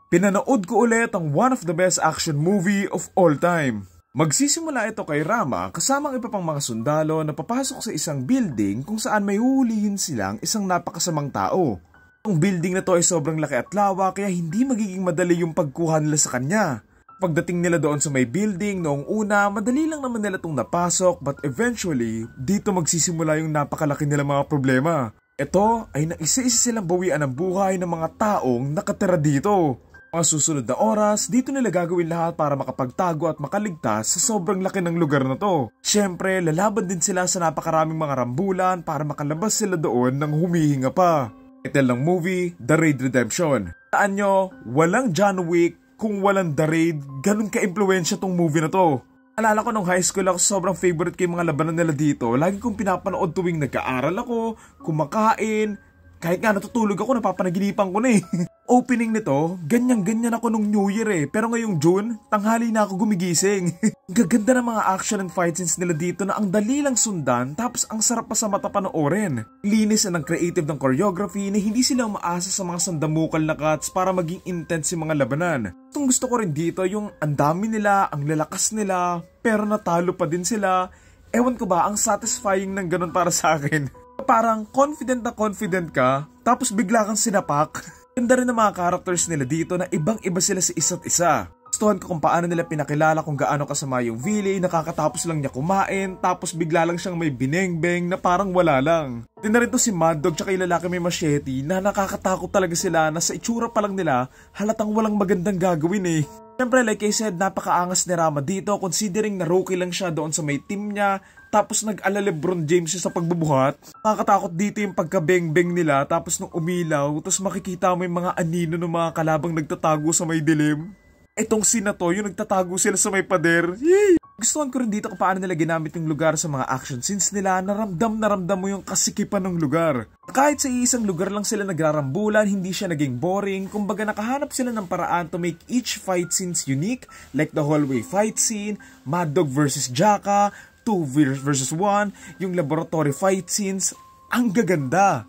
Pinanood ko ulit ang one of the best action movie of all time. Magsisimula ito kay Rama kasamang iba pang mga sundalo na papasok sa isang building kung saan may huhulihin silang isang napakasamang tao. Ang building na to ay sobrang laki at lawa kaya hindi magiging madali yung pagkuha nila sa kanya. Pagdating nila doon sa may building noong una, madali lang naman nila itong napasok but eventually, dito magsisimula yung napakalaki nila mga problema. Ito ay naisa-isa silang bawian ng buhay ng mga taong nakatira dito. Mga susunod na oras, dito nila gagawin lahat para makapagtago at makaligtas sa sobrang laki ng lugar na to. Siyempre, lalaban din sila sa napakaraming mga rambulan para makalabas sila doon ng humihinga pa. Title ng movie, The Raid Redemption. Taan nyo, walang John Wick kung walang The Raid, ganun ka-impluensya tong movie na to. Alala ko nung high school ako, sobrang favorite ko yung mga labanan nila dito. Lagi kong pinapanood tuwing nag-aaral ako, kumakain, kahit nga natutulog ako, napapanaginipan ko na eh. Opening nito, ganyan-ganyan ako nung New Year eh. Pero ngayong June, tanghali na ako gumigising. Gaganda ng mga action and fight scenes nila dito na ang dali lang sundan tapos ang sarap pa sa mata panoorin. Linis na ng creative ng choreography na hindi sila umaasa sa mga sandamukal na cuts para maging intense yung mga labanan. Itong gusto ko rin dito yung ang dami nila, ang lalakas nila, pero natalo pa din sila. Ewan ko ba, ang satisfying ng ganun para sa akin. Parang confident na confident ka, tapos bigla kang sinapak. Ganda rin ng mga characters nila dito na ibang-iba sila sa isa't isa. Gustuhan ko kung paano nila pinakilala kung gaano kasama yung villain, nakakatapos lang niya kumain, tapos bigla lang siyang may binengbeng na parang wala lang. Din na rin to si Mad Dog tsaka yung lalaki may machete na nakakatakot talaga sila na sa itsura pa lang nila halatang walang magandang gagawin eh. Siyempre like I said, napakaangas ni Rama dito considering na rookie lang siya doon sa may team niya. Tapos nag-ala LeBron James siya sa pagbubuhat. Nakakatakot dito yung pagka-beng-beng nila tapos nung umilaw, tapos makikita mo yung mga anino ng mga kalabang nagtatago sa may dilim. Etong scene na to, yung nagtatago sila sa may pader. Yay! Gustuhan ko rin dito kung paano nila ginamit yung lugar sa mga action scenes nila na ramdam mo yung kasikipan ng lugar. Kahit sa isang lugar lang sila nagrarambulan, hindi siya naging boring. Kumbaga nakahanap sila ng paraan to make each fight scenes unique, like the hallway fight scene, Mad Dog vs. Jaka, 2 versus 1, yung laboratory fight scenes, ang gaganda.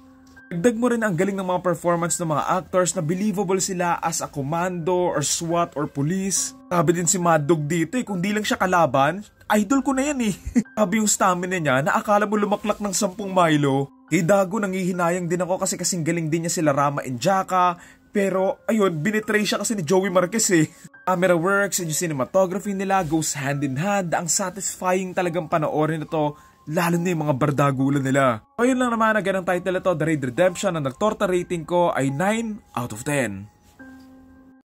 Dagdag mo rin ang galing ng mga performance ng mga actors na believable sila as a commando or SWAT or police. Sabi din si Mad Dog dito kung di lang siya kalaban, idol ko na yan eh. Sabi yung stamina niya na akala mo lumaklak ng 10 Milo. Kay Dago nangihinayang din ako kasi kasing galing din niya sila Rama and Jaka. Pero ayun, binitray siya kasi ni Joey Marquez eh. Camera works and yung cinematography nila goes hand in hand. Ang satisfying talagang panoorin ito, lalo na yung mga bardagulan nila. So yun lang naman, again ang title ito, The Raid Redemption. Ang nagtorta rating ko ay 9 out of 10.